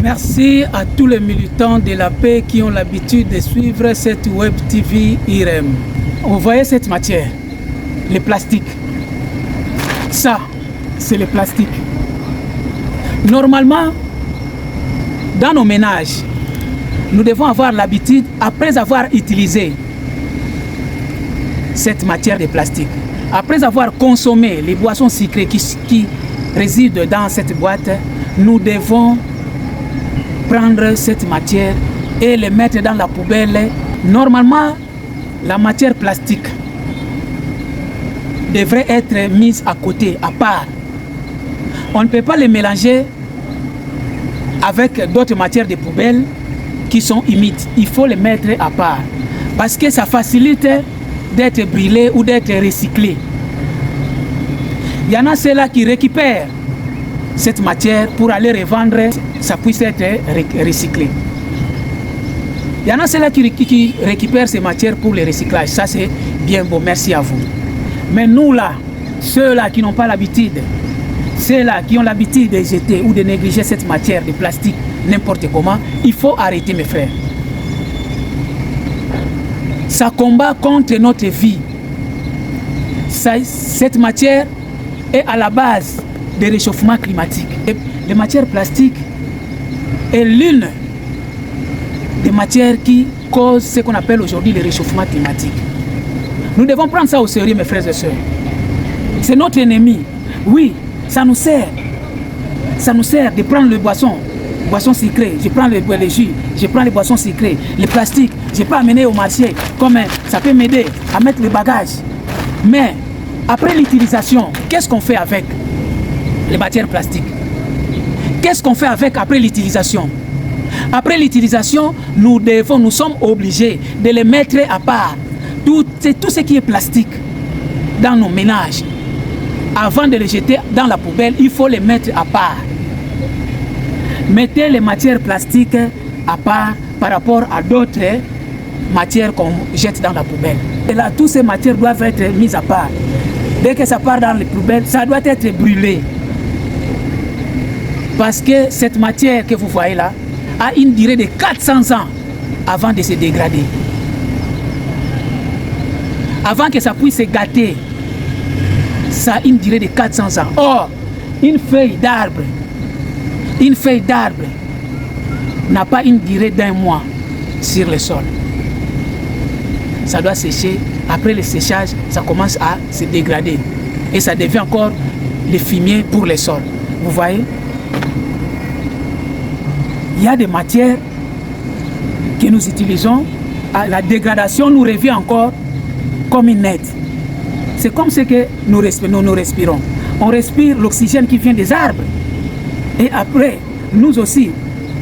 Merci à tous les militants de la paix qui ont l'habitude de suivre cette web TV IREM. Vous voyez cette matière, les plastiques. Ça, c'est le plastique. Normalement, dans nos ménages, nous devons avoir l'habitude, après avoir utilisé cette matière de plastique, après avoir consommé les boissons sucrées qui résident dans cette boîte, nous devons prendre cette matière et les mettre dans la poubelle. Normalement, la matière plastique devrait être mise à côté, à part. On ne peut pas les mélanger avec d'autres matières de poubelle qui sont humides. Il faut les mettre à part parce que ça facilite d'être brûlé ou d'être recyclé. Il y en a ceux-là qui récupèrent cette matière pour aller revendre, ça puisse être recyclé. Il y en a ceux-là qui récupèrent ces matières pour le recyclage. Ça, c'est bien beau, merci à vous. Mais nous, là, ceux-là qui n'ont pas l'habitude, ceux-là qui ont l'habitude de jeter ou de négliger cette matière de plastique n'importe comment, il faut arrêter, mes frères. Ça combat contre notre vie. Cette matière est à la base du réchauffement climatique. Et les matières plastiques est l'une des matières qui causent ce qu'on appelle aujourd'hui le réchauffement climatique. Nous devons prendre ça au sérieux, mes frères et sœurs. C'est notre ennemi. Oui, ça nous sert. Ça nous sert de prendre les boissons sucrées. Je prends les jus, je prends les boissons sucrées, les plastiques. Je peux amener au marché, comme ça peut m'aider à mettre les bagages. Mais après l'utilisation, qu'est-ce qu'on fait avec les matières plastiques? Qu'est-ce qu'on fait avec après l'utilisation? Après l'utilisation, nous sommes obligés de les mettre à part. Tout ce qui est plastique dans nos ménages, avant de les jeter dans la poubelle, il faut les mettre à part. Mettez les matières plastiques à part par rapport à d'autres matières qu'on jette dans la poubelle. Et là, toutes ces matières doivent être mises à part. Dès que ça part dans les poubelles, ça doit être brûlé. Parce que cette matière que vous voyez là a une durée de 400 ans avant de se dégrader. Avant que ça puisse se gâter, ça a une durée de 400 ans. Or, une feuille d'arbre n'a pas une durée d'1 mois sur le sol. Ça doit sécher. Après le séchage, ça commence à se dégrader. Et ça devient encore le fumier pour les sols. Vous voyez? Il y a des matières que nous utilisons. La dégradation nous revient encore comme une aide. C'est comme ce que nous respirons. On respire l'oxygène qui vient des arbres. Et après, nous aussi,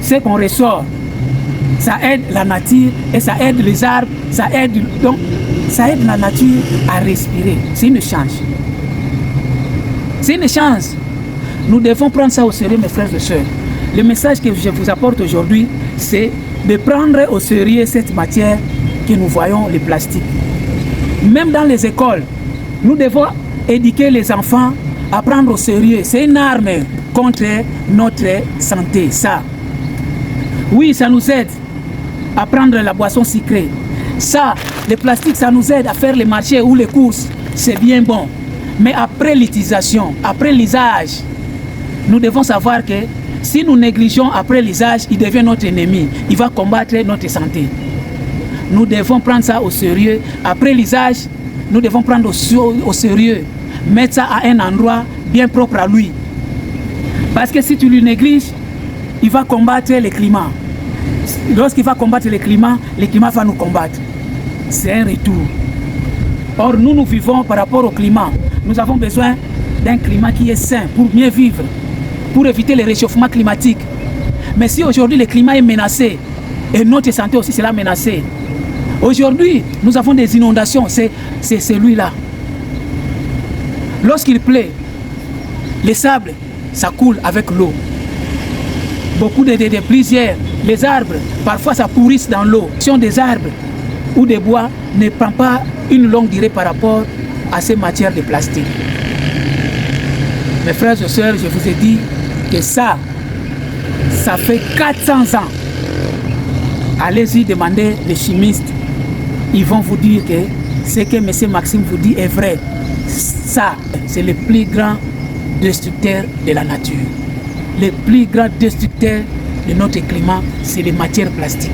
ce qu'on ressort, ça aide la nature et ça aide les arbres, ça aide la nature à respirer. C'est une chance. C'est une chance. Nous devons prendre ça au sérieux, mes frères et sœurs. Le message que je vous apporte aujourd'hui, c'est de prendre au sérieux cette matière que nous voyons, le plastique. Même dans les écoles, nous devons éduquer les enfants à prendre au sérieux. C'est une arme contre notre santé, ça. Oui, ça nous aide à prendre la boisson sucrée. Ça, le plastique, ça nous aide à faire les marchés ou les courses. C'est bien bon. Mais après l'utilisation, après l'usage, nous devons savoir que si nous négligeons après l'usage, il devient notre ennemi. Il va combattre notre santé. Nous devons prendre ça au sérieux. Après l'usage, nous devons prendre au sérieux. Mettre ça à un endroit bien propre à lui. Parce que si tu le négliges, il va combattre le climat. Lorsqu'il va combattre le climat va nous combattre. C'est un retour. Or, nous vivons par rapport au climat. Nous avons besoin d'un climat qui est sain pour mieux vivre, pour éviter le réchauffement climatique. Mais si aujourd'hui le climat est menacé, et notre santé aussi sera menacée, aujourd'hui nous avons des inondations, c'est celui-là. Lorsqu'il pleut, les sables, ça coule avec l'eau. Beaucoup de plusieurs, les arbres, parfois ça pourrisse dans l'eau. Si des arbres ou des bois ne prend pas une longue durée par rapport à ces matières de plastique. Mes frères et sœurs, je vous ai dit que ça, Ça fait 400 ans. Allez-y demander les chimistes. Ils vont vous dire que ce que M. Maxime vous dit est vrai. Ça, c'est le plus grand destructeur de la nature. Le plus grand destructeur de notre climat, c'est les matières plastiques.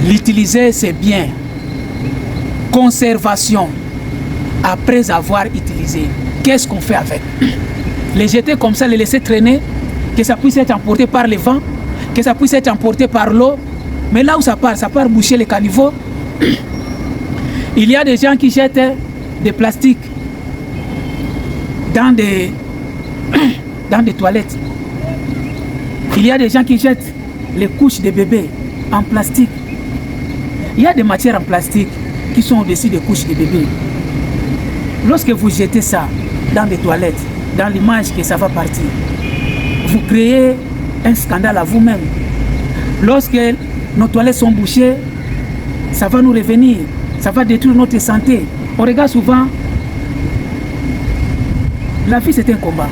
L'utiliser, c'est bien. Conservation. Après avoir utilisé, qu'est-ce qu'on fait avec? Les jeter comme ça, les laisser traîner, que ça puisse être emporté par le vent, que ça puisse être emporté par l'eau. Mais là où ça part boucher les caniveaux. Il y a des gens qui jettent des plastiques dans des toilettes. Il y a des gens qui jettent les couches de bébés en plastique. Il y a des matières en plastique qui sont au-dessus des couches de bébés. Lorsque vous jetez ça dans des toilettes, dans l'image que ça va partir, vous créez un scandale à vous-même. Lorsque nos toilettes sont bouchées, ça va nous revenir, ça va détruire notre santé. On regarde souvent, la vie c'est un combat.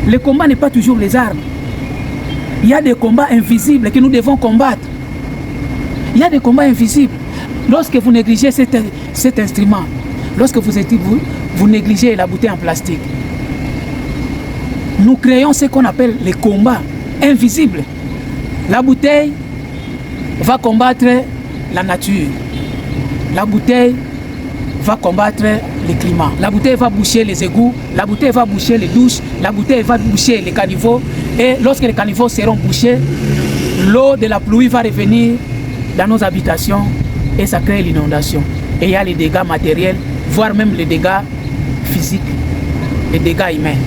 Le combat n'est pas toujours les armes. Il y a des combats invisibles que nous devons combattre. Il y a des combats invisibles. Lorsque vous négligez cet instrument, lorsque vous négligez la bouteille en plastique, nous créons ce qu'on appelle les combats invisibles. La bouteille va combattre la nature. La bouteille va combattre le climat. La bouteille va boucher les égouts, la bouteille va boucher les douches, la bouteille va boucher les caniveaux. Et lorsque les caniveaux seront bouchés, l'eau de la pluie va revenir dans nos habitations et ça crée l'inondation. Et il y a les dégâts matériels, voire même les dégâts physiques, les dégâts humains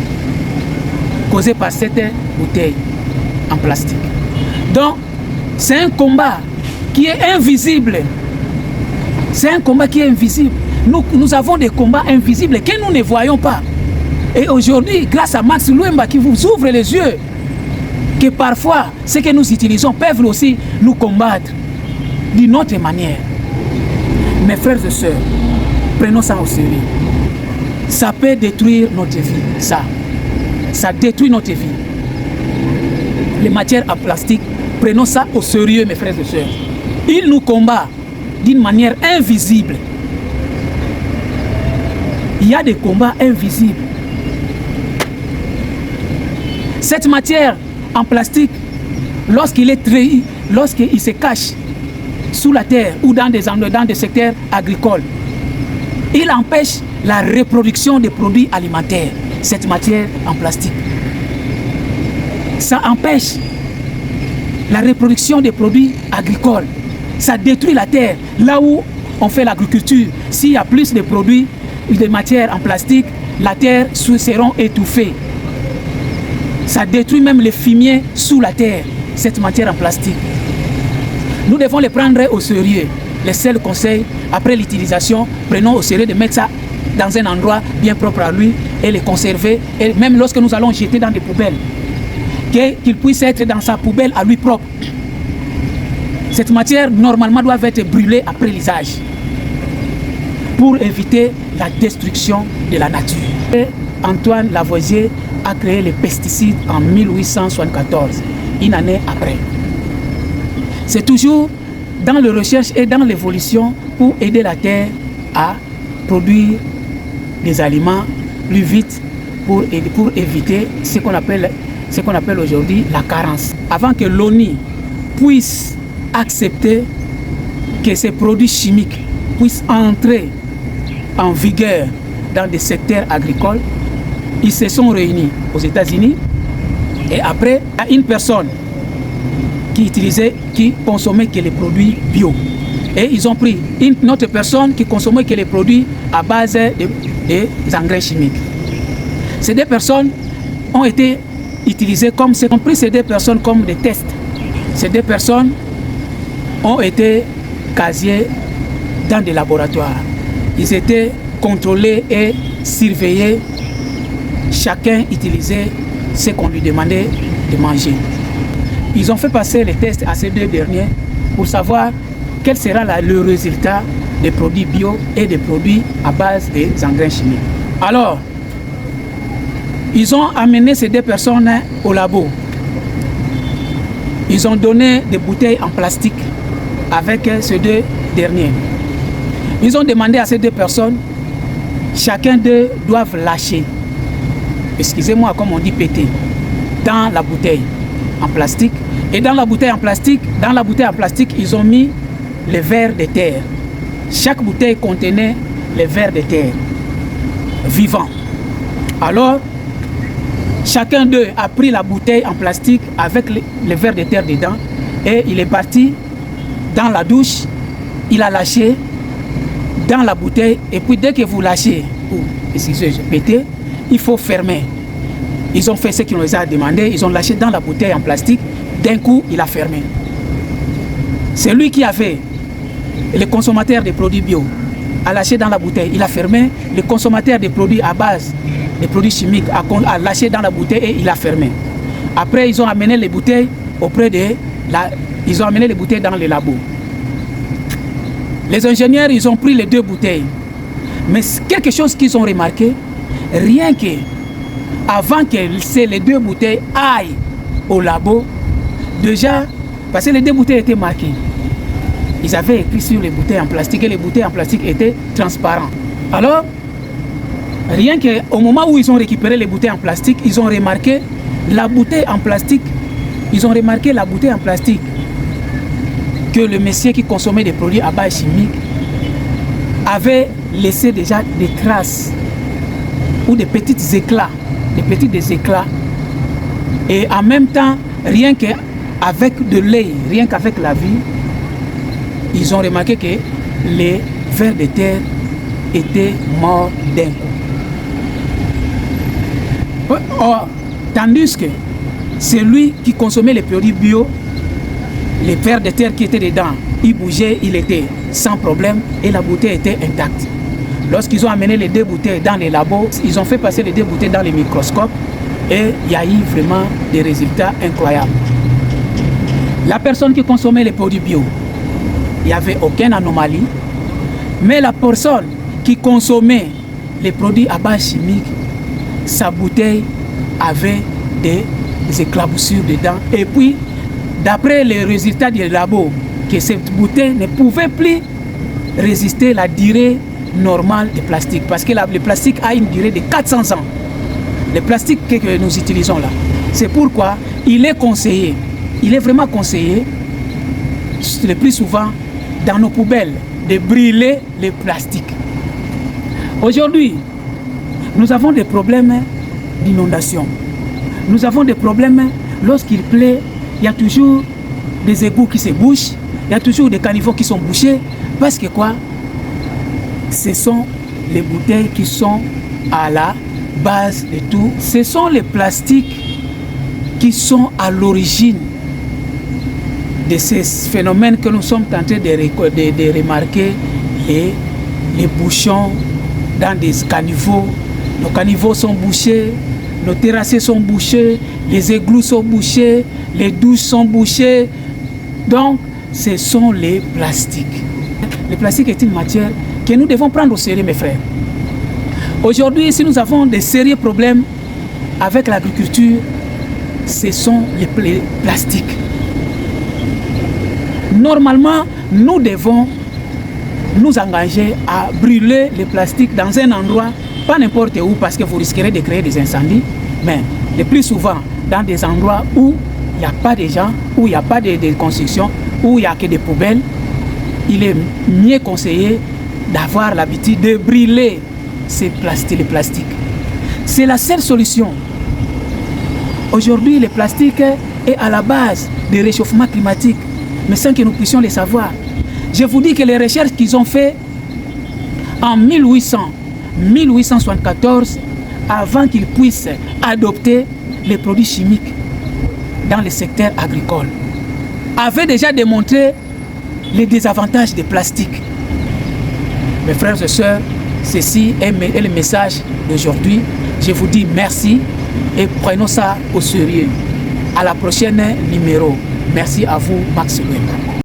causés par cette bouteille en plastique. Donc, c'est un combat qui est invisible. C'est un combat qui est invisible. Nous avons des combats invisibles que nous ne voyons pas. Et aujourd'hui, grâce à Max Luemba qui vous ouvre les yeux, que parfois, ce que nous utilisons peuvent aussi nous combattre d'une autre manière. Mes frères et sœurs, prenons ça au sérieux. Ça peut détruire notre vie, ça détruit notre vie. Les matières en plastique, prenons ça au sérieux, mes frères et sœurs. Ils nous combattent d'une manière invisible. Il y a des combats invisibles. Cette matière en plastique, lorsqu'il est trahi, lorsqu'il se cache sous la terre ou dans des secteurs agricoles, il empêche la reproduction des produits alimentaires. Cette matière en plastique, ça empêche la reproduction des produits agricoles. Ça détruit la terre. Là où on fait l'agriculture, s'il y a plus de produits, de matières en plastique, la terre sera étouffée. Ça détruit même les fumiers sous la terre, cette matière en plastique. Nous devons les prendre au sérieux. Les seuls conseils, après l'utilisation, prenons au sérieux de mettre ça dans un endroit bien propre à lui et les conserver. Et même lorsque nous allons jeter dans des poubelles, qu'il puisse être dans sa poubelle à lui propre. Cette matière, normalement, doit être brûlée après l'usage pour éviter la destruction de la nature. Et Antoine Lavoisier a créé les pesticides en 1874, une année après. C'est toujours dans la recherche et dans l'évolution pour aider la terre à produire des aliments plus vite pour éviter ce qu'on appelle aujourd'hui la carence. Avant que l'ONU puisse accepter que ces produits chimiques puissent entrer en vigueur dans des secteurs agricoles, ils se sont réunis aux États-Unis et après, il y a une personne qui consommait que les produits bio. Et ils ont pris une autre personne qui consommait que les produits à base des engrais chimiques. Ces deux personnes ont été utilisées comme, c'est compris ces deux personnes comme des tests. Ces deux personnes ont été casiées dans des laboratoires. Ils étaient contrôlés et surveillés. Chacun utilisait ce qu'on lui demandait de manger. Ils ont fait passer les tests à ces deux derniers pour savoir quel sera le résultat des produits bio et des produits à base des engrais chimiques. Alors, Ils ont amené ces 2 personnes au labo. Ils ont donné des bouteilles en plastique avec ces 2 derniers. Ils ont demandé à ces 2 personnes, chacun d'eux doivent lâcher, excusez-moi comme on dit péter, dans la bouteille en plastique. Et dans la bouteille en plastique, ils ont mis les vers de terre. Chaque bouteille contenait les vers de terre vivants. Alors, chacun d'eux a pris la bouteille en plastique avec les vers de terre dedans et il est parti dans la douche, il a lâché dans la bouteille et puis dès que vous lâchez, ou excusez-moi, pété, il faut fermer. Ils ont fait ce qu'on les a demandé, ils ont lâché dans la bouteille en plastique, d'un coup il a fermé. C'est lui qui avait le consommateur des produits bio a lâché dans la bouteille, il a fermé. Le consommateur des produits à base, des produits chimiques, a lâché dans la bouteille et il a fermé. Après, ils ont amené les bouteilles ils ont amené les bouteilles dans les labos. Les ingénieurs, ils ont pris les 2 bouteilles. Mais quelque chose qu'ils ont remarqué, rien que avant que les 2 bouteilles aillent au labo, déjà, parce que les 2 bouteilles étaient marquées. Ils avaient écrit sur les bouteilles en plastique et les bouteilles en plastique étaient transparentes. Alors, rien qu'au moment où ils ont récupéré les bouteilles en plastique, ils ont remarqué la bouteille en plastique. Ils ont remarqué la bouteille en plastique que le monsieur qui consommait des produits à base chimique avait laissé déjà des traces ou des petits éclats, des éclats. Et en même temps, rien qu'avec de l'œil, rien qu'avec la vue, ils ont remarqué que les vers de terre étaient morts d'un coup. Or, tandis que celui qui consommait les produits bio, les vers de terre qui étaient dedans, il bougeait, il était sans problème et la bouteille était intacte. Lorsqu'ils ont amené les 2 bouteilles dans les labos, ils ont fait passer les 2 bouteilles dans les microscopes et il y a eu vraiment des résultats incroyables. La personne qui consommait les produits bio, il n'y avait aucune anomalie, mais la personne qui consommait les produits à base chimique, sa bouteille avait des éclaboussures dedans. Et puis, d'après les résultats du labo, que cette bouteille ne pouvait plus résister à la durée normale du plastique, parce que le plastique a une durée de 400 ans. Le plastique que nous utilisons là. C'est pourquoi il est conseillé, il est vraiment conseillé, le plus souvent, dans nos poubelles, de brûler les plastiques. Aujourd'hui, nous avons des problèmes d'inondation. Nous avons des problèmes lorsqu'il pleut, il y a toujours des égouts qui se bouchent, il y a toujours des caniveaux qui sont bouchés, parce que quoi? Ce sont les bouteilles qui sont à la base de tout. Ce sont les plastiques qui sont à l'origine de ces phénomènes que nous sommes en train de remarquer, les bouchons dans des caniveaux. Nos caniveaux sont bouchés, nos terrassés sont bouchés, les égouts sont bouchés, les douches sont bouchées. Donc, ce sont les plastiques. Le plastique est une matière que nous devons prendre au sérieux, mes frères. Aujourd'hui, si nous avons des sérieux problèmes avec l'agriculture, ce sont les plastiques. Normalement, nous devons nous engager à brûler les plastiques dans un endroit, pas n'importe où, parce que vous risquerez de créer des incendies, mais le plus souvent dans des endroits où il n'y a pas de gens, où il n'y a pas de construction, où il n'y a que des poubelles. Il est mieux conseillé d'avoir l'habitude de brûler les plastiques. C'est la seule solution. Aujourd'hui, le plastique est à la base du réchauffement climatique, mais sans que nous puissions le savoir. Je vous dis que les recherches qu'ils ont faites en 1874, avant qu'ils puissent adopter les produits chimiques dans le secteur agricole, avaient déjà démontré les désavantages des plastiques. Mes frères et sœurs, ceci est le message d'aujourd'hui. Je vous dis merci et prenons ça au sérieux. À la prochaine numéro. Merci à vous, Max Luenga.